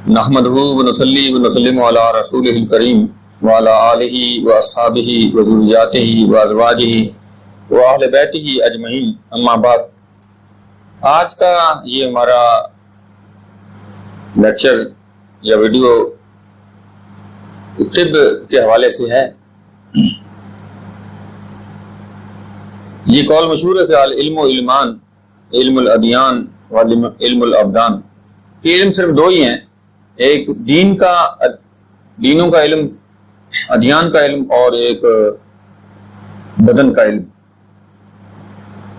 نحمدہ ونصلی ونسلم علی رسولہ الکریم وعلی آلہ واصحابہ وذریاتہ وازواجہ واہل بیتہ اجمعین، اما بعد۔ آج کا یہ ہمارا لیکچر یا ویڈیو طب کے حوالے سے ہے۔ یہ قول مشہور ہے کہ العلم و علمان، علم الادیان و علم الابدان۔ یہ علم صرف دو ہی ہیں، ایک دینوں کا علم، ادیان کا علم، اور ایک بدن کا علم۔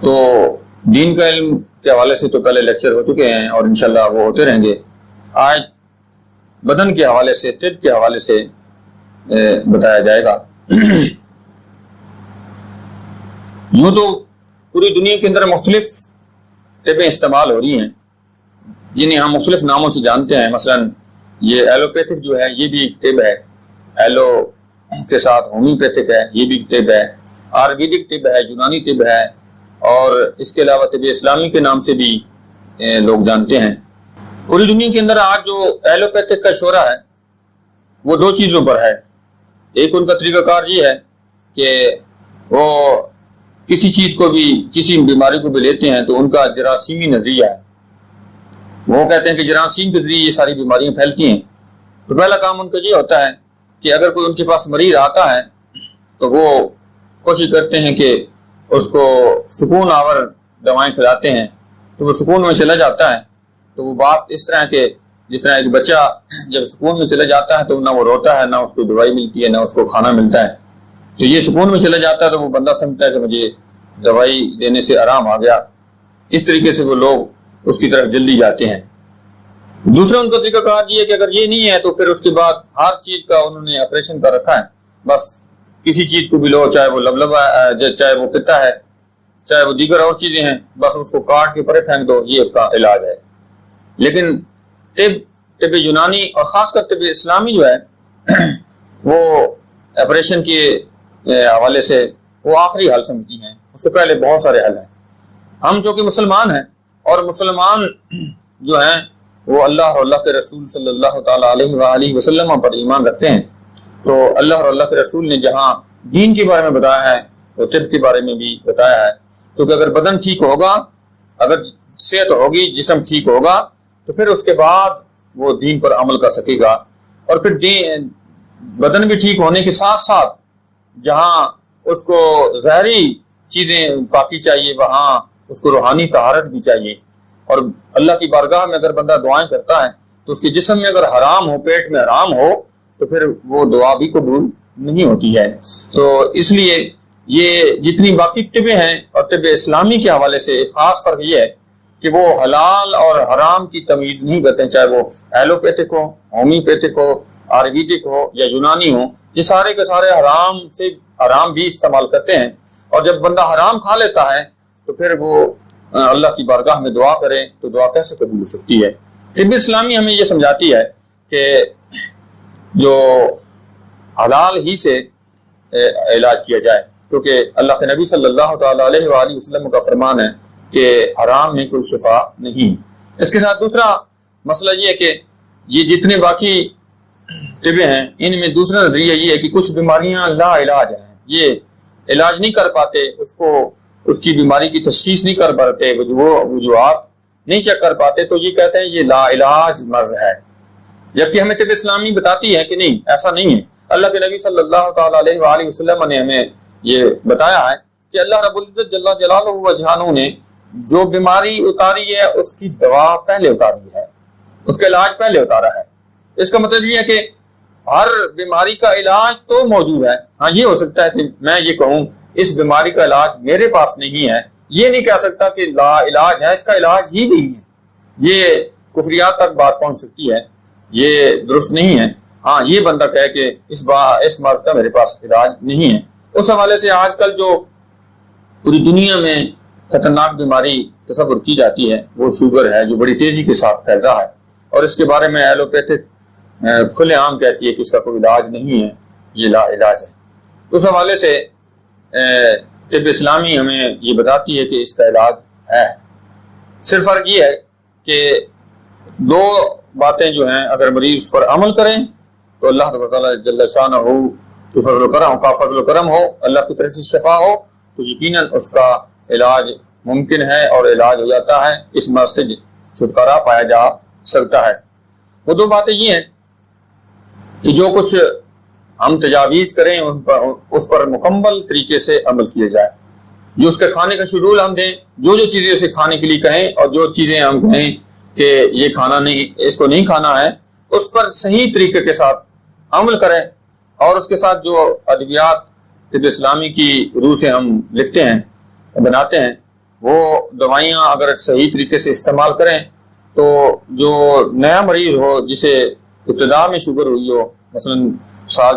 تو دین کا علم کے حوالے سے تو پہلے لیکچر ہو چکے ہیں اور انشاءاللہ وہ ہوتے رہیں گے۔ آج بدن کے حوالے سے، طب کے حوالے سے بتایا جائے گا۔ یوں تو پوری دنیا کے اندر مختلف طبیں استعمال ہو رہی ہیں جنہیں ہم مختلف ناموں سے جانتے ہیں۔ مثلا یہ ایلوپیتھک جو ہے یہ بھی ایک طب ہے، ایلو کے ساتھ ہومیوپیتھک ہے، یہ بھی ایک طب ہے۔ آیوریدک طب ہے، یونانی طب ہے، اور اس کے علاوہ طب اسلامی کے نام سے بھی لوگ جانتے ہیں۔ پوری دنیا کے اندر آج جو ایلوپیتھک کا شعرہ ہے وہ دو چیزوں پر ہے۔ ایک ان کا طریقہ کار یہ ہے کہ وہ کسی چیز کو بھی، کسی بیماری کو بھی لیتے ہیں تو ان کا جراثیمی نظریہ ہے۔ وہ کہتے ہیں کہ جراثیم کے ذریعے یہ ساری بیماریاں پھیلتی ہیں۔ تو پہلا کام ان کا یہ ہوتا ہے کہ اگر کوئی ان کے پاس مریض آتا ہے تو وہ کوشش کرتے ہیں کہ اس کو سکون آور دوائیں کھلاتے ہیں تو وہ سکون میں چلا جاتا ہے۔ تو وہ بات اس طرح کہ جس طرح ایک بچہ جب سکون میں چلا جاتا ہے تو نہ وہ روتا ہے، نہ اس کو دوائی ملتی ہے، نہ اس کو کھانا ملتا ہے۔ تو یہ سکون میں چلا جاتا ہے تو وہ بندہ سمجھتا ہے کہ مجھے دوائی دینے سے آرام آ گیا۔ اس طریقے سے وہ لوگ اس کی طرف جلدی جاتے ہیں۔ دوسرا ان کا طریقہ کار یہ ہے کہ اگر یہ نہیں ہے تو پھر اس کے بعد ہر چیز کا انہوں نے آپریشن کر رکھا ہے۔ بس کسی چیز کو بھی لو، چاہے وہ لبلبا ہے، چاہے وہ پتا ہے، چاہے وہ دیگر اور چیزیں ہیں، بس اس کو کاٹ کے پرے پھینک دو، یہ اس کا علاج ہے۔ لیکن طب یونانی اور خاص کر طب اسلامی جو ہے وہ آپریشن کے حوالے سے وہ آخری حل سمجھتی ہیں، اس سے پہلے بہت سارے حل ہیں۔ ہم جو کہ مسلمان ہیں اور مسلمان جو ہیں وہ اللہ اور اللہ کے رسول صلی اللہ تعالیٰ علیہ وآلہ وسلم پر ایمان رکھتے ہیں۔ تو اللہ اور اللہ کے رسول نے جہاں دین کے بارے میں بتایا ہے تو طب کے بارے میں بھی بتایا ہے، کیونکہ اگر بدن ٹھیک ہوگا، اگر صحت ہوگی، جسم ٹھیک ہوگا تو پھر اس کے بعد وہ دین پر عمل کر سکے گا۔ اور پھر بدن بھی ٹھیک ہونے کے ساتھ ساتھ جہاں اس کو ظاہری چیزیں پاکی چاہیے وہاں اس کو روحانی طہارت بھی چاہیے۔ اور اللہ کی بارگاہ میں اگر بندہ دعائیں کرتا ہے تو اس کے جسم میں اگر حرام ہو، پیٹ میں حرام ہو، تو پھر وہ دعا بھی قبول نہیں ہوتی ہے۔ تو اس لیے یہ جتنی باقی طبیں ہیں اور طب اسلامی کے حوالے سے ایک خاص فرق یہ ہے کہ وہ حلال اور حرام کی تمیز نہیں کرتے ہیں، چاہے وہ ایلوپیتھک ہو، ہومیوپیتھک ہو، آیوریدک ہو یا یونانی ہو، یہ سارے کے سارے حرام سے حرام بھی استعمال کرتے ہیں۔ اور جب بندہ حرام کھا لیتا ہے تو پھر وہ اللہ کی بارگاہ میں دعا کرے تو دعا کیسے قبول ہو سکتی ہے؟ طب اسلامی ہمیں یہ سمجھاتی ہے کہ جو حلال ہی سے علاج کیا جائے، کیونکہ اللہ کے نبی صلی اللہ تعالیٰ علیہ وآلہ وسلم کا فرمان ہے کہ حرام میں کوئی شفا نہیں۔ اس کے ساتھ دوسرا مسئلہ یہ ہے کہ یہ جتنے باقی طبیں ہیں ان میں دوسرا نظریہ یہ ہے کہ کچھ بیماریاں لا علاج ہیں، یہ علاج نہیں کر پاتے، اس کی بیماری کی تشخیص نہیں کر پاتے، وجوہات نہیں چیک کر پاتے، تو یہ کہتے ہیں یہ لا علاج مرض ہے۔ جبکہ ہمیں طب اسلامی بتاتی ہے کہ نہیں، ایسا نہیں ہے۔ اللہ کے نبی صلی اللہ تعالیٰ علیہ وآلہ وسلم نے ہمیں یہ بتایا ہے کہ اللہ رب العزت جل جلالہ و جلالہ نے جو بیماری اتاری ہے اس کی دوا پہلے اتاری ہے، اس کا علاج پہلے اتارا ہے۔ اس کا مطلب یہ ہے کہ ہر بیماری کا علاج تو موجود ہے۔ ہاں یہ ہو سکتا ہے کہ میں یہ کہوں اس بیماری کا علاج میرے پاس نہیں ہے، یہ نہیں کہہ سکتا کہ لا علاج ہے، اس کا علاج ہی نہیں ہے۔ یہ کفریات تک بات پہنچ سکتی ہے، یہ درست نہیں ہے۔ ہاں یہ بندہ کہے کہ اس مرض کا میرے پاس علاج نہیں ہے۔ اس حوالے سے آج کل جو پوری دنیا میں خطرناک بیماری تصور کی جاتی ہے وہ شوگر ہے، جو بڑی تیزی کے ساتھ پھیل رہا ہے، اور اس کے بارے میں ایلوپیتھک کھلے عام کہتی ہے کہ اس کا کوئی علاج نہیں ہے، یہ لا علاج ہے۔ اس حوالے سے طب اسلامی ہمیں یہ بتاتی ہے کہ اس کا علاج ہے۔ صرف فرق یہ ہے کہ دو باتیں جو ہیں اگر مریض پر عمل کریں تو اللہ تعالیٰ جل شانہ کی فضل و کرم ہو، اللہ کی طرف سے شفا ہو، تو یقیناً اس کا علاج ممکن ہے اور علاج ہو جاتا ہے، اس مرض سے چھٹکارا پایا جا سکتا ہے۔ وہ دو باتیں یہ ہیں کہ جو کچھ ہم تجاویز کریں اس پر مکمل طریقے سے عمل کیا جائے، جو اس کے کھانے کا شیڈول ہم دیں، جو چیزیں اسے کھانے کے لیے کہیں اور جو چیزیں ہم کہیں کہ یہ کھانا نہیں، اس کو نہیں کھانا ہے، اس پر صحیح طریقے کے ساتھ عمل کریں، اور اس کے ساتھ جو ادویات طب اسلامی کی روح سے ہم لکھتے ہیں بناتے ہیں وہ دوائیاں اگر صحیح طریقے سے استعمال کریں تو جو نیا مریض ہو جسے ابتدا میں شوگر ہوئی ہو، مثلا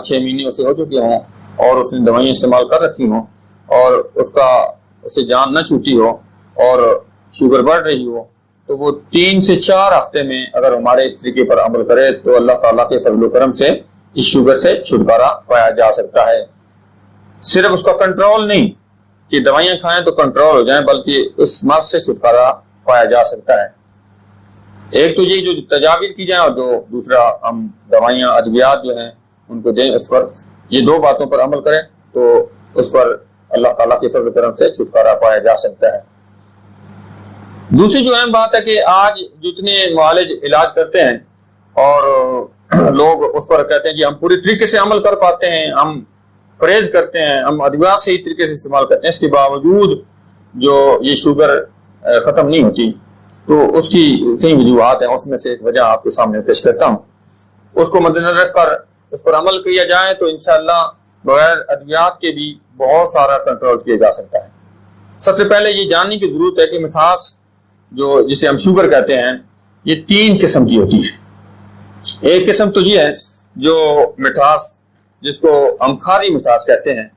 6 مہینے اسے ہو چکے ہوں اور اس نے دوائیاں استعمال کر رکھی ہوں اور اسے جان نہ چھوٹی ہو اور شوگر بڑھ رہی ہو، تو وہ 3 سے 4 ہفتے میں اگر ہمارے اس طریقے پر عمل کرے تو اللہ تعالیٰ کے فضل و کرم سے اس شوگر سے چھٹکارا پایا جا سکتا ہے۔ صرف اس کا کنٹرول نہیں کہ دوائیاں کھائیں تو کنٹرول ہو جائیں، بلکہ اس مرض سے چھٹکارا پایا جا سکتا ہے۔ ایک تو یہ جو تجاویز کی جائیں اور جو دوسرا ہم دوائیاں ادویات جو ہیں ان کو دیں، اس پر یہ دو باتوں پر عمل کریں تو اس پر اللہ تعالیٰ کے فضل و کرم سے چھٹکارا پایا جا سکتا ہے۔ دوسری جو اہم بات ہے کہ آج جتنے معالج علاج کرتے ہیں اور لوگ اس پر کہتے ہیں کہ ہم پوری طریقے سے عمل کر پاتے ہیں، ہم پرہیز کرتے ہیں، ہم ادویات صحیح طریقے سے استعمال کرتے ہیں، اس کے باوجود جو یہ شوگر ختم نہیں ہوتی، تو اس کی کئی وجوہات ہیں۔ اس میں سے ایک وجہ آپ کے سامنے پیش کرتا ہوں، اس کو مد نظر رکھ کر اس پر عمل کیا جائے تو انشاءاللہ بغیر ادویات کے بھی بہت سارا کنٹرول کیا جا سکتا ہے۔ سب سے پہلے یہ جاننے کی ضرورت ہے کہ مٹھاس جسے ہم شوگر کہتے ہیں یہ 3 قسم کی ہوتی ہے۔ ایک قسم تو یہ ہے جو مٹھاس جس کو ہم کھاری مٹھاس کہتے ہیں،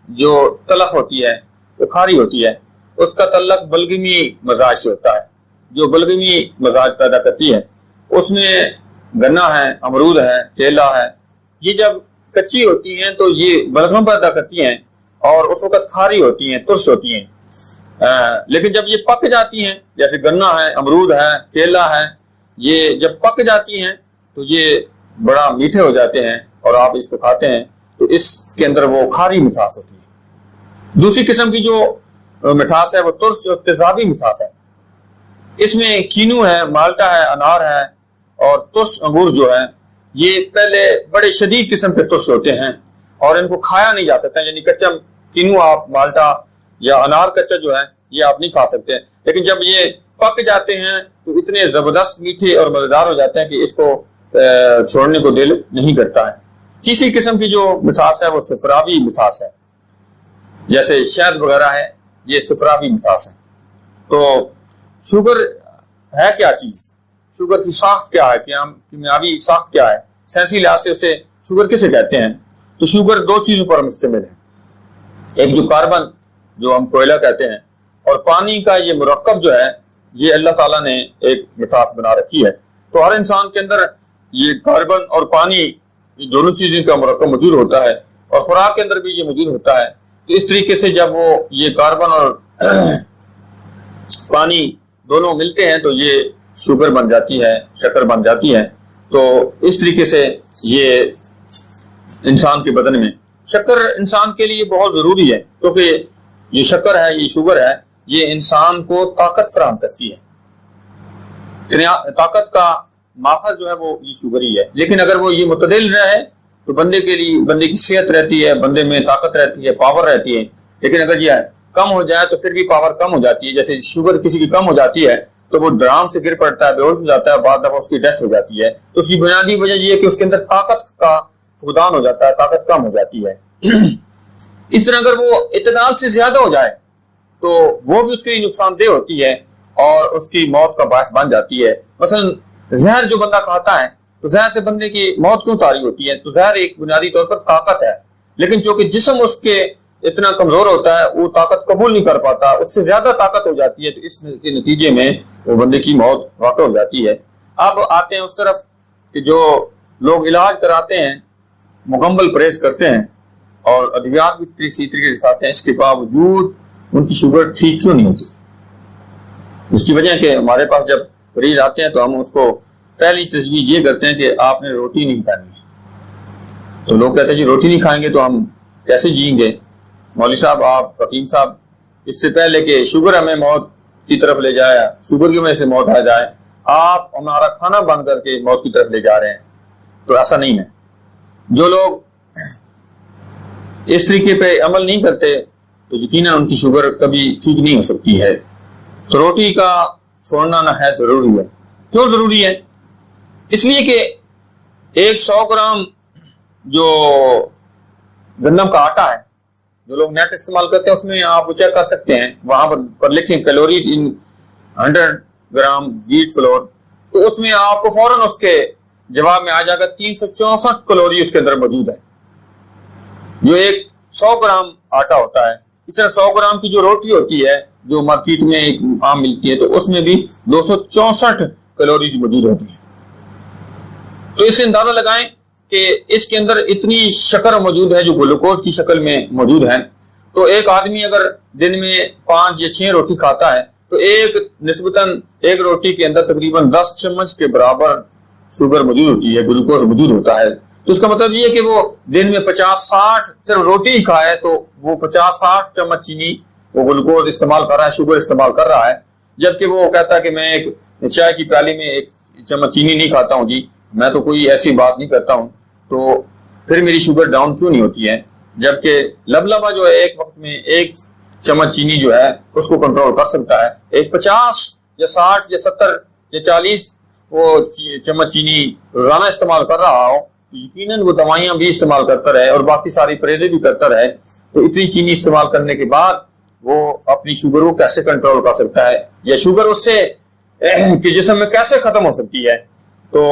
جو تلخ ہوتی ہے، وہ کھاری ہوتی ہے، اس کا تعلق بلغمی مزاج سے ہوتا ہے، جو بلغمی مزاج پیدا کرتی ہے۔ اس میں گنا ہے، امرود ہے، کیلا ہے، یہ جب کچی ہوتی ہیں تو یہ بلغم پیدا کرتی ہیں اور اس وقت کھاری ہوتی ہیں، ترش ہوتی ہیں، لیکن جب یہ پک جاتی ہیں، جیسے گنا ہے، امرود ہے، کیلا ہے، یہ جب پک جاتی ہیں تو یہ بڑا میٹھے ہو جاتے ہیں اور آپ اس کو کھاتے ہیں تو اس کے اندر وہ کھاری مٹھاس ہوتی ہے۔ دوسری قسم کی جو مٹھاس ہے وہ ترش اور تیزابی مٹھاس ہے۔ اس میں کینو ہے، مالٹا ہے، انار ہے اور ترش انگور جو ہے یہ پہلے بڑے شدید قسم کے ترش ہوتے ہیں اور ان کو کھایا نہیں جا سکتا، یعنی کچا کینو آپ مالٹا یا انار کچا جو ہے یہ آپ نہیں کھا سکتے، لیکن جب یہ پک جاتے ہیں تو اتنے زبردست میٹھے اور مزیدار ہو جاتے ہیں کہ اس کو چھوڑنے کو دل نہیں کرتا ہے۔ تیسری قسم کی جو مٹھاس ہے وہ صفراوی مٹھاس ہے، جیسے شہد وغیرہ ہے، یہ صفراوی مٹھاس ہے۔ تو شوگر ہے کیا چیز؟ شوگر کی ساخت کیا ہے؟ کیمیاوی ساخت کیا ہے؟ سائنسی لحاظ سے اسے شوگر کسے کہتے ہیں؟ تو شوگر 2 چیزوں پر مشتمل ہے، ایک جو کاربن جو ہم کوئلہ کہتے ہیں، اور پانی کا یہ مرکب جو ہے یہ اللہ تعالیٰ نے ایک مٹھاس بنا رکھی ہے۔ تو ہر انسان کے اندر یہ کاربن اور پانی یہ دونوں چیزیں کا مرکب موجود ہوتا ہے اور خوراک کے اندر بھی یہ موجود ہوتا ہے۔ تو اس طریقے سے جب وہ یہ کاربن اور پانی دونوں ملتے ہیں تو یہ شوگر بن جاتی ہے، شکر بن جاتی ہے۔ تو اس طریقے سے یہ انسان کے بدن میں شکر انسان کے لیے بہت ضروری ہے، کیونکہ یہ شکر ہے، یہ شوگر ہے، یہ انسان کو طاقت فراہم کرتی ہے۔ طاقت کا ماخذ جو ہے وہ یہ شوگر ہی ہے، لیکن اگر وہ یہ متعدل رہے تو بندے کے لیے بندے کی صحت رہتی ہے، بندے میں طاقت رہتی ہے، پاور رہتی ہے۔ لیکن اگر یہ کم ہو جائے تو پھر بھی پاور کم ہو جاتی ہے۔ جیسے شوگر کسی کی کم ہو جاتی ہے تو وہ ڈرام سے گر پڑتا ہے، بے ہوش ہو جاتا ہے، بعد دفعہ اس کی ڈیتھ ہو جاتی ہے۔ تو اس کی بنیادی وجہ یہ ہے کہ اس کے اندر طاقت کا فقدان ہو جاتا ہے، طاقت کم ہو جاتی ہے۔ اس طرح اگر وہ اعتدال سے زیادہ ہو جائے تو وہ بھی اس کے لیے نقصان دہ ہوتی ہے اور اس کی موت کا باعث بن جاتی ہے۔ مثلا زہر جو بندہ کھاتا ہے تو زہر سے بندے کی موت کیوں طاری ہوتی ہے؟ تو زہر ایک بنیادی طور پر طاقت ہے، لیکن چونکہ جسم اس کے اتنا کمزور ہوتا ہے وہ طاقت قبول نہیں کر پاتا، اس سے زیادہ طاقت ہو جاتی ہے، تو اس کے نتیجے میں وہ بندے کی موت واقع ہو جاتی ہے۔ اب آتے ہیں اس طرف کہ جو لوگ علاج کراتے ہیں، مکمل پرہیز کرتے ہیں اور ادویات بھی اسی طریقے سے کھاتے ہیں، اس کے باوجود ان کی شوگر ٹھیک کیوں نہیں ہوتی؟ اس کی وجہ کہ ہمارے پاس جب مریض آتے ہیں تو ہم اس کو پہلی تجویز یہ کرتے ہیں کہ آپ نے روٹی نہیں کھانی. تو لوگ کہتے ہیں جی روٹی نہیں کھائیں گے تو ہم کیسے جئیں گے؟ مولوی صاحب، آپ حکیم صاحب، اس سے پہلے کہ شوگر ہمیں موت کی طرف لے جائے، شوگر کی وجہ سے موت آ جائے، آپ ہمارا کھانا بند کر کے موت کی طرف لے جا رہے ہیں. تو ایسا نہیں ہے. جو لوگ اس طریقے پہ عمل نہیں کرتے تو یقیناً ان کی شوگر کبھی ٹھیک نہیں ہو سکتی ہے. تو روٹی کا چھوڑنا نہ ہے ضروری ہے. کیوں ضروری ہے؟ اس لیے کہ 100 گرام جو گندم کا آٹا ہے، جو لوگ نیٹ استعمال کرتے ہیں اس میں آپ چیک کر سکتے ہیں، وہاں پر لکھیں کیلوریز ان 100 گرام ویٹ فلور، تو اس میں آپ کو فوراً اس کے جواب میں آ جائے گا 364 کیلوری اس کے اندر موجود ہے، جو ایک 100 گرام آٹا ہوتا ہے. اس طرح 100 گرام کی جو روٹی ہوتی ہے جو مارکیٹ میں ایک عام ملتی ہے، تو اس میں بھی 264 کیلوریز موجود ہوتی ہیں. تو اس سے اندازہ لگائیں کہ اس کے اندر اتنی شکر موجود ہے جو گلوکوز کی شکل میں موجود ہے. تو ایک آدمی اگر دن میں 5 یا 6 روٹی کھاتا ہے تو نسبتاً ایک روٹی کے اندر تقریباً 10 چمچ کے برابر شوگر موجود ہوتی ہے، گلوکوز موجود ہوتا ہے. تو اس کا مطلب یہ ہے کہ وہ دن میں 50-60 صرف روٹی ہی کھائے تو وہ 50-60 چمچ چینی وہ گلوکوز استعمال کر رہا ہے، شوگر استعمال کر رہا ہے. جبکہ وہ کہتا ہے کہ میں ایک چائے کی پیالی میں 1 چمچ چینی نہیں کھاتا ہوں، جی میں تو کوئی ایسی بات نہیں کرتا ہوں، تو پھر میری شوگر ڈاؤن کیوں نہیں ہوتی ہے؟ جبکہ لبلبا جو ہے ایک وقت میں 1 چمچ چینی جو ہے اس کو کنٹرول کر سکتا ہے. ایک 50 یا 60 یا 70 یا 40 وہ چمچ چینی روزانہ استعمال کر رہا ہو تو یقیناً وہ دوائیاں بھی استعمال کرتا رہے اور باقی ساری پرہیزیں بھی کرتا رہے، تو اتنی چینی استعمال کرنے کے بعد وہ اپنی شوگر کو کیسے کنٹرول کر سکتا ہے، یا شوگر اس سے کہ جسم میں کیسے ختم ہو سکتی ہے؟ تو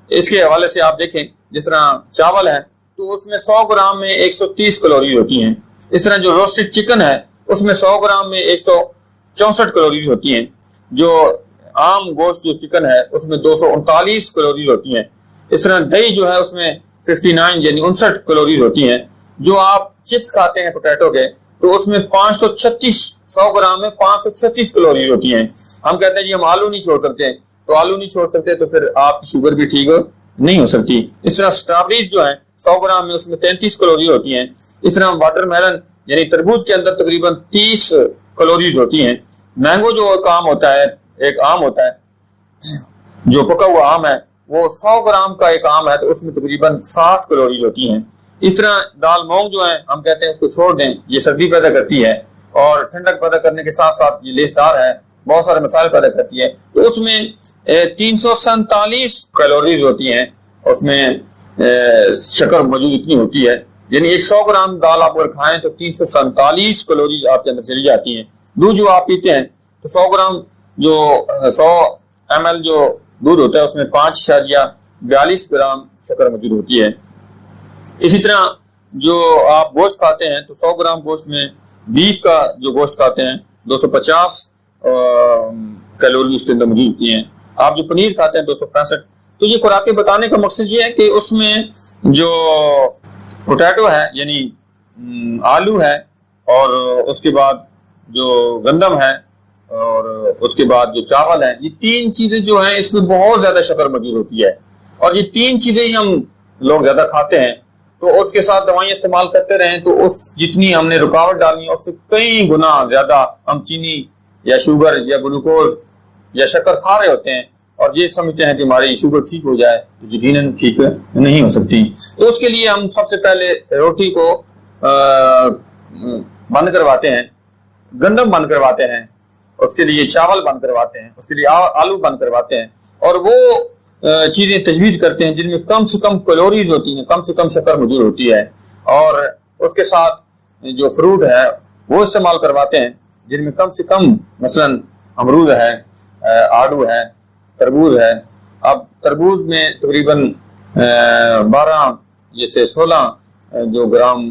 اس کے حوالے سے آپ دیکھیں، جس طرح چاول ہے تو اس میں 100 گرام میں 130 کیلوریز ہوتی ہیں. اس طرح جو روسٹڈ چکن ہے اس میں 100 گرام میں 164 کیلوریز ہوتی ہیں. جو عام گوشت جو چکن ہے اس میں 239 کیلوریز ہوتی ہیں. اس طرح دہی جو ہے اس میں 59 یعنی 59 کیلوریز ہوتی ہیں. جو آپ چپس کھاتے ہیں پوٹیٹو کے تو اس میں 536 100 گرام میں 536 کیلوریز ہوتی ہیں. ہم کہتے ہیں جی ہم آلو نہیں چھوڑ سکتے، تو آلو نہیں چھوڑ سکتے تو پھر آپ کی شوگر بھی ٹھیک نہیں ہو سکتی. اس طرح سٹرابریز جو ہیں 100 گرام میں اس میں 33 کیلوریز ہوتی ہیں. اس طرح واٹر میلن یعنی تربوز کے اندر تقریباً 30 کیلوریز ہوتی ہیں. مینگو جو ایک آم ہوتا ہے جو پکا ہوا آم ہے وہ 100 گرام کا ایک آم ہے تو اس میں تقریباً 60 کیلوریز ہوتی ہیں. اس طرح دال مونگ جو ہے ہم کہتے ہیں اس کو چھوڑ دیں، یہ سردی پیدا کرتی ہے اور ٹھنڈک پیدا کرنے کے ساتھ ساتھ یہ لیسدار ہے، بہت سارے مسائل پیدا کرتی ہے. تو اس میں 347 کیلوریز ہوتی ہیں، اس میں شکر موجود اتنی ہوتی ہے، یعنی 100 گرام دال آپ اگر کھائیں تو 347 کیلوریز آپ کے اندر چلی جاتی ہیں. دودھ جو آپ پیتے ہیں تو 100 گرام جو 100 ml جو دودھ ہوتا ہے اس میں 5.42 گرام شکر موجود ہوتی ہے. اسی طرح جو آپ گوشت کھاتے ہیں تو 100 گرام گوشت میں بیف کا جو گوشت کھاتے ہیں 250 کیلوری اس کے اندر موجود ہوتی ہیں. آپ جو پنیر کھاتے ہیں 265. تو یہ خوراکیں بتانے کا مقصد یہ ہے کہ اس میں جو پوٹیٹو ہے یعنی آلو ہے اور اس کے بعد جو گندم ہے اور اس کے بعد جو چاول ہے، یہ 3 چیزیں جو ہیں اس میں بہت زیادہ شکر موجود ہوتی ہے. اور یہ 3 چیزیں ہی ہم لوگ زیادہ کھاتے ہیں تو اس کے ساتھ دوائیں استعمال کرتے رہیں تو اس جتنی ہم نے رکاوٹ ڈالنی ہے اس سے کئی گنا زیادہ ہم چینی یا شوگر یا گلوکوز یا شکر کھا رہے ہوتے ہیں اور یہ سمجھتے ہیں کہ ہماری شوگر ٹھیک ہو جائے تو یقیناً ٹھیک نہیں ہو سکتی. تو اس کے لیے ہم سب سے پہلے روٹی کو بند کرواتے ہیں، گندم بند کرواتے ہیں، اس کے لیے چاول بند کرواتے ہیں، اس کے لیے آلو بند کرواتے ہیں اور وہ چیزیں تجویز کرتے ہیں جن میں کم سے کم کیلوریز ہوتی ہیں، کم سے کم شکر موجود ہوتی ہے. اور اس کے ساتھ جو فروٹ ہے وہ استعمال کرواتے ہیں جن میں کم سے کم مثلا امرود ہے، آڑو ہے، تربوز ہے. اب تربوز میں تقریباً 12 جیسے 16 جو گرام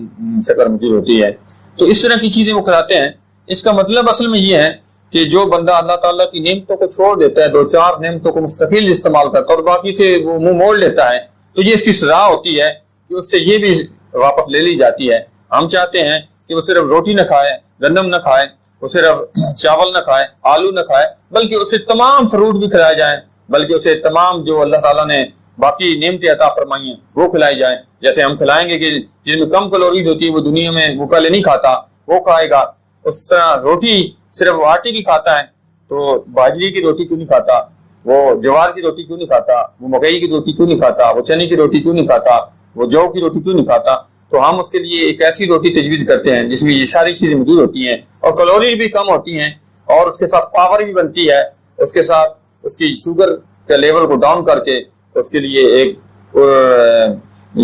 شکر موجود ہوتی ہے. تو اس طرح کی چیزیں وہ کھلاتے ہیں. اس کا مطلب اصل میں یہ ہے کہ جو بندہ اللہ تعالیٰ کی نعمتوں کو چھوڑ دیتا ہے، 2-4 نعمتوں کو مستقل استعمال کرتا ہے اور باقی سے وہ منہ موڑ لیتا ہے، تو یہ اس کی سزا ہوتی ہے کہ اس سے یہ بھی واپس لے لی جاتی ہے. ہم چاہتے ہیں کہ وہ صرف روٹی نہ کھائے، گندم نہ کھائے، وہ صرف چاول نہ کھائے، آلو نہ کھائے، بلکہ اسے تمام فروٹ بھی کھلائے جائیں، بلکہ اسے تمام جو اللہ تعالیٰ نے باقی نعمتیں عطا فرمائی ہیں وہ کھلائی جائیں. جیسے ہم کھلائیں گے کہ جن میں کم کیلوریز ہوتی ہے وہ دنیا میں وہ پہلے نہیں کھاتا وہ کھائے گا. اس طرح روٹی صرف آٹے کی کھاتا ہے تو باجری کی روٹی کیوں نہیں کھاتا, وہ جوار کی روٹی کیوں نہیں کھاتا, وہ مکئی کی روٹی کیوں نہیں کھاتا, وہ چنے کی روٹی کیوں نہیں کھاتا, وہ جو کی روٹی کیوں نہیں کھاتا. تو ہم اس کے لیے ایک ایسی روٹی تجویز کرتے ہیں جس میں یہ ساری چیزیں موجود ہوتی ہیں اور کیلوری بھی کم ہوتی ہیں اور اس کے ساتھ پاور بھی بنتی ہے, اس کے ساتھ اس کی شوگر کے لیول کو ڈاؤن کر کے اس کے لیے ایک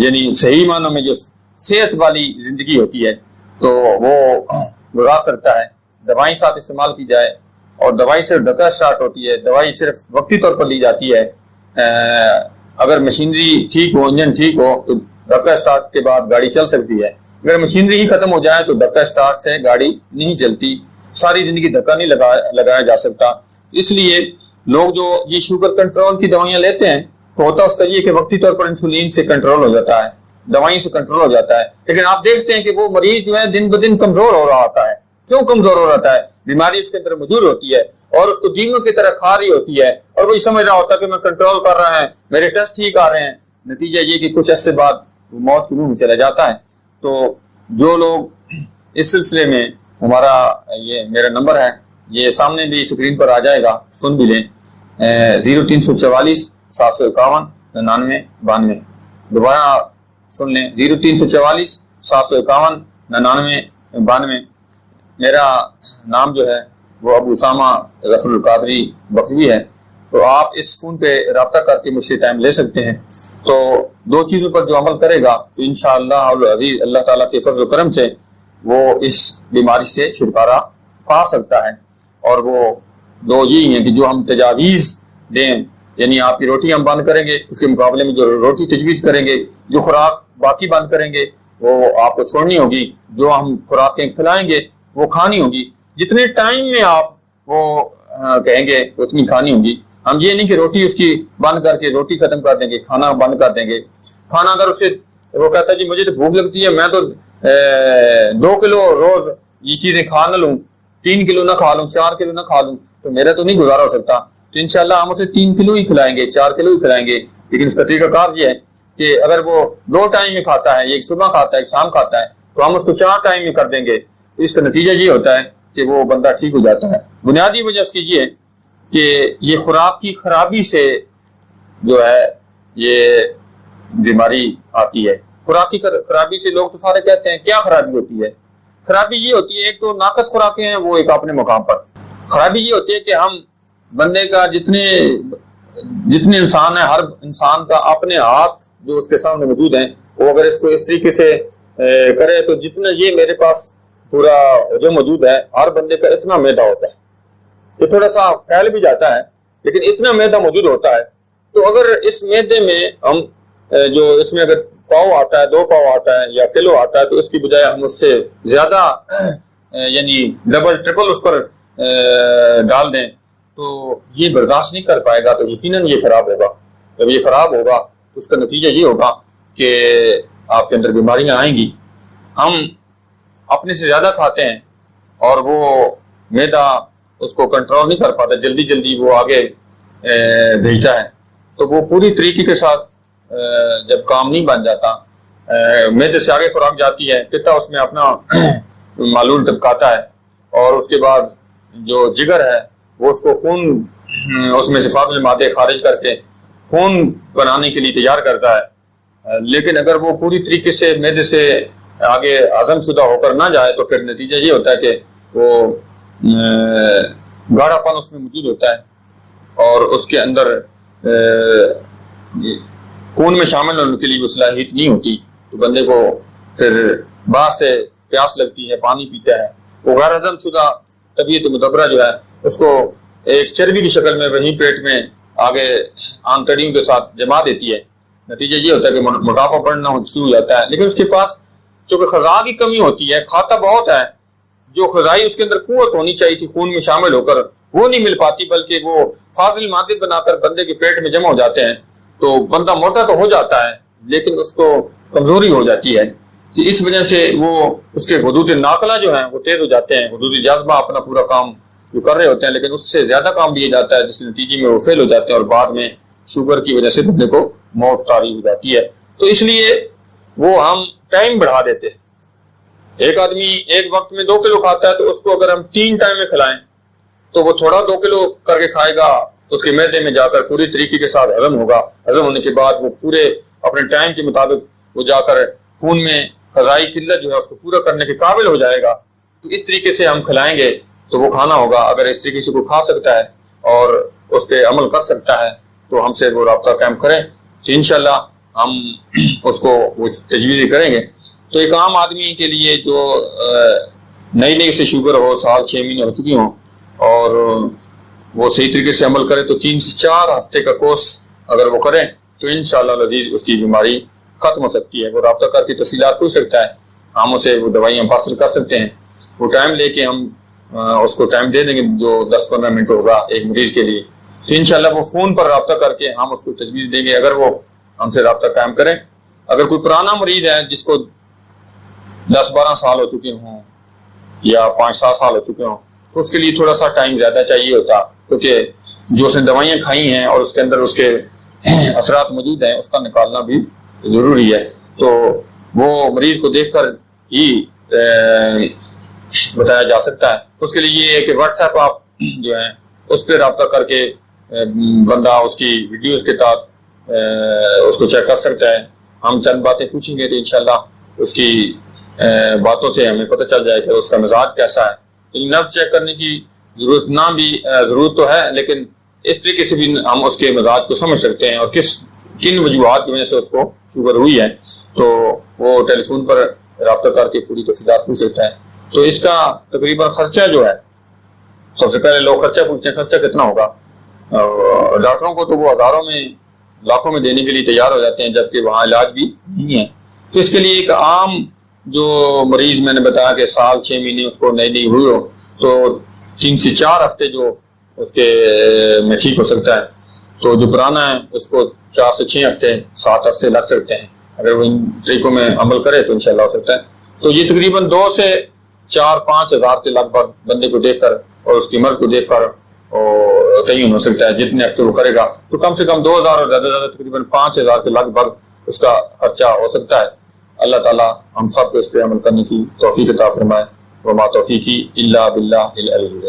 یعنی صحیح معنوں میں جو صحت والی زندگی ہوتی ہے تو وہ گزار سکتا ہے. دوائی ساتھ استعمال کی جائے اور دوائی صرف ڈھکا اسٹارٹ ہوتی ہے, دوائی صرف وقتی طور پر لی جاتی ہے. اگر مشینری ٹھیک ہو, انجن ٹھیک ہو تو دھکا اسٹارٹ کے بعد گاڑی چل سکتی ہے. اگر مشینری ہی ختم ہو جائے تو دھکا اسٹارٹ سے گاڑی نہیں چلتی, ساری زندگی دھکا نہیں لگایا جا سکتا. اس لیے لوگ جو یہ شوگر کنٹرول کی دوائیاں لیتے ہیں تو ہوتا اس کا یہ کہ وقتی طور پر انسولین سے کنٹرول ہو جاتا ہے, دوائیں سے کنٹرول ہو جاتا ہے, لیکن آپ دیکھتے ہیں کہ وہ مریض جو ہے دن بدن کمزور ہو رہا ہوتا ہے. کیوں کمزور ہو رہا ہے؟ بیماری اس کے اندر موجود ہوتی ہے اور اس کو دیموں کی طرح کھا رہی ہوتی ہے اور وہی سمجھ رہا ہوتا ہے کہ میں کنٹرول کر رہا ہے, میرے ٹیسٹ ٹھیک آ رہے ہیں. نتیجہ یہ کہ کچھ عرصے بعد وہ موت کے منہ میں چلا جاتا ہے. تو جو لوگ اس سلسلے میں ہمارا یہ میرا نمبر ہے, یہ سامنے بھی اسکرین پر آ جائے گا, سن بھی لیں. 0344 751 99 92. دوبارہ سن لیں 0344 751 99 92. میرا نام جو ہے وہ ابو اسامہ ظفر القادری بخشوی ہے. تو آپ اس فون پہ رابطہ کر کے مجھ سے ٹائم لے سکتے ہیں. تو دو چیزوں پر جو عمل کرے گا تو انشاءاللہ العزیز اللہ تعالیٰ کے فضل و کرم سے وہ اس بیماری سے چھٹکارا پا سکتا ہے. اور وہ دو یہی ہیں کہ جو ہم تجاویز دیں, یعنی آپ کی روٹی ہم بند کریں گے, اس کے مقابلے میں جو روٹی تجویز کریں گے, جو خوراک باقی بند کریں گے وہ آپ کو چھوڑنی ہوگی, جو ہم خوراکیں کھلائیں گے وہ کھانی ہوگی. جتنے ٹائم میں آپ وہ کہیں گے اتنی کھانی ہوگی. ہم یہ نہیں کہ روٹی اس کی بند کر کے روٹی ختم کر دیں گے, کھانا بند کر دیں گے. کھانا اگر اس سے وہ کہتا ہے جی مجھے تو بھوک لگتی ہے, میں تو 2 کلو روز یہ چیزیں کھا نہ لوں, 3 کلو نہ کھا لوں, 4 کلو نہ کھا لوں, تو میرا تو نہیں گزارا ہو سکتا. تو انشاءاللہ ہم اسے 3 کلو ہی کھلائیں گے, 4 کلو ہی کھلائیں گے. لیکن اس کا طریقہ کار یہ ہے کہ اگر وہ 2 ٹائم میں کھاتا ہے, ایک صبح کھاتا ہے ایک شام کھاتا ہے, تو ہم اس کو 4 ٹائم میں کر دیں گے. اس کا نتیجہ یہ ہوتا ہے کہ وہ بندہ ٹھیک ہو جاتا ہے. بنیادی وجہ اس کی یہ ہے کہ یہ خوراک کی خرابی سے جو ہے یہ بیماری آتی ہے. خوراک کی خرابی سے لوگ تو سارے کہتے ہیں کیا خرابی ہوتی ہے. خرابی یہ ہوتی ہے, ایک تو ناقص خوراکیں ہیں وہ ایک اپنے مقام پر. خرابی یہ ہوتی ہے کہ ہم بندے کا جتنے انسان ہیں, ہر انسان کا اپنے ہاتھ جو اس کے سامنے موجود ہیں, وہ اگر اس کو اس طریقے سے کرے تو جتنا یہ میرے پاس پورا جو موجود ہے, ہر بندے کا اتنا میدا ہوتا ہے. یہ تھوڑا سا پھیل بھی جاتا ہے لیکن اتنا میدا موجود ہوتا ہے. تو اگر اس میدے میں ہم جو اس میں اگر پاؤ آتا ہے, 2 پاؤ آتا ہے یا کلو آتا ہے, تو اس کی بجائے ہم اس سے زیادہ یعنی ڈبل ٹرپل اس پر ڈال دیں تو یہ برداشت نہیں کر پائے گا. تو یقیناً یہ خراب ہوگا. جب یہ خراب ہوگا تو اس کا نتیجہ یہ ہوگا کہ آپ کے اندر بیماریاں آئیں گی. ہم اپنے سے زیادہ کھاتے ہیں اور وہ میدا اس کو کنٹرول نہیں کر پاتا, جلدی وہ آگے بھیجتا ہے. تو وہ پوری طریقے کے ساتھ جب کام نہیں بن جاتا, میدے سے آگے خوراک جاتی ہے, پتا اس میں اپنا معلول ٹپکاتا ہے اور اس کے بعد جو جگر ہے وہ اس کو خون اس میں سے فاضل مادے خارج کر کے خون بنانے کے لیے تیار کرتا ہے. لیکن اگر وہ پوری طریقے سے میدے سے آگے ہضم شدہ ہو کر نہ جائے تو پھر نتیجہ یہ ہوتا ہے کہ وہ گاڑھا پن اس میں موجود ہوتا ہے اور اس کے اندر خون میں شامل ہونے کے لیے وہ صلاحیت نہیں ہوتی. تو بندے کو پھر باہر سے پیاس لگتی ہے, پانی پیتا ہے, وہ غیر ہضم شدہ طبیعت مدبرہ جو ہے اس کو ایک چربی کی شکل میں وہیں پیٹ میں آگے آنتڑیوں کے ساتھ جما دیتی ہے. نتیجہ یہ ہوتا ہے کہ موٹاپا بڑھنا شروع ہو جاتا ہے. لیکن اس کے پاس چونکہ غذا کی کمی ہوتی ہے, کھاتا بہت ہے, جو غذائی اس کے اندر قوت ہونی چاہیے تھی خون میں شامل ہو کر وہ نہیں مل پاتی, بلکہ وہ فاضل مادے بنا کر بندے کے پیٹ میں جمع ہو جاتے ہیں. تو بندہ موٹا تو ہو جاتا ہے لیکن اس کو کمزوری ہو جاتی ہے. اس وجہ سے وہ اس کے حدود ناقلہ جو ہیں وہ تیز ہو جاتے ہیں, حدود جاذبہ اپنا پورا کام جو کر رہے ہوتے ہیں، لیکن اس سے زیادہ کام دیا جاتا ہے، جس کے نتیجے میں وہ فیل ہو جاتے ہیں اور بعد میں شوگر کی وجہ سے بندے کو موت طاری ہو جاتی ہے۔ تو اس لیے وہ ہم ٹائم بڑھا دیتے ہیں۔ ایک آدمی ایک وقت میں 2 کلو کھاتا ہے، تو اس کو اگر ہم 3 ٹائم میں کھلائیں تو وہ تھوڑا 2 کلو کر کے کھائے گا، اس کے معدے میں جا کر پوری طریقے کے ساتھ ہضم ہوگا، ہضم ہونے کے بعد وہ پورے اپنے ٹائم کے مطابق وہ جا کر خون میں غذائی قلت جو ہے اس کو پورا کرنے کے قابل ہو جائے گا۔ تو اس طریقے سے ہم کھلائیں گے تو وہ کھانا ہوگا۔ اگر اس طریقے سے وہ کھا سکتا ہے اور اس پہ عمل کر سکتا ہے تو ہم سے وہ رابطہ قائم کریں، تو انشاءاللہ ہم اس کو وہ تجویز کریں گے۔ تو ایک عام آدمی کے لیے جو نئی سے شوگر ہو، سال 6 مہینے ہو چکی ہوں، اور وہ صحیح طریقے سے عمل کرے تو 3 سے 4 ہفتے کا کورس اگر وہ کریں تو انشاءاللہ العزیز اس کی بیماری ختم ہو سکتی ہے۔ وہ رابطہ کر کے تفصیلات پوچھ سکتا ہے، ہم اسے وہ دوائیاں حاصل کر سکتے ہیں۔ وہ ٹائم لے کے ہم اس کو ٹائم دے دیں گے جو 10-15 منٹ ہوگا ایک مریض کے لیے، تو انشاءاللہ وہ فون پر رابطہ کر کے ہم اس کو تجویز دیں گے اگر وہ ہم سے رابطہ قائم کریں۔ اگر کوئی پرانا مریض ہے جس کو 10-12 سال ہو چکے ہوں یا 5-7 سال ہو چکے ہوں تو اس کے لیے تھوڑا سا ٹائم زیادہ چاہیے ہوتا، کیونکہ جو اس نے دوائیاں کھائی ہیں اور اس کے اندر اس کے اثرات موجود ہیں اس کا نکالنا بھی ضروری ہے۔ تو وہ مریض کو دیکھ کر ہی بتایا جا سکتا ہے۔ اس کے لیے یہ ہے کہ واٹس ایپ آپ جو ہیں اس پہ رابطہ کر کے بندہ اس کی ویڈیوز کے ساتھ اس کو چیک کر سکتا ہے۔ ہم چند باتیں پوچھیں گے تو انشاءاللہ اس کی باتوں سے ہمیں پتہ چل جائے کہ اس کا مزاج کیسا ہے۔ نبض چیک کرنے کی ضرورت تو ہے، لیکن اس طریقے سے بھی ہم اس کے مزاج کو سمجھ سکتے ہیں اور کن وجوہات کی وجہ سے اس کو شوگر ہوئی ہے، تو وہ ٹیلی فون پر رابطہ کر کے پوری تفصیلات پوچھ سکتا ہے۔ تو اس کا تقریباً خرچہ جو ہے، سب سے پہلے لوگ خرچہ پوچھتے ہیں خرچہ کتنا ہوگا، ڈاکٹروں کو تو وہ ہزاروں میں لاکھوں میں دینے کے لیے تیار ہو جاتے ہیں، جبکہ وہاں علاج بھی نہیں ہے۔ تو اس کے لیے ایک عام جو مریض میں نے بتایا کہ سال 6 مہینے اس کو نئی ہوئی ہو تو 3 سے 4 ہفتے جو اس کے میں ٹھیک ہو سکتا ہے، تو جو پرانا ہے اس کو 4 سے 6 ہفتے 7 ہفتے لگ سکتے ہیں۔ اگر وہ ان طریقوں میں عمل کرے تو انشاءاللہ ہو سکتا ہے۔ تو یہ تقریباً 2 سے 4-5 ہزار کے لگ بھگ بندے کو دیکھ کر اور اس کی مرض کو دیکھ کر تعین ہو سکتا ہے۔ جتنے ہفتے وہ کرے گا تو کم سے کم 2000 اور زیادہ تقریباً 5000 کے لگ بھگ اس کا خرچہ ہو سکتا ہے۔ اللہ تعالیٰ ہم سب کو اس پہ عمل کرنے کی توفیق عطا فرمائے۔ وما توفیقی الا باللہ العلی العظیم۔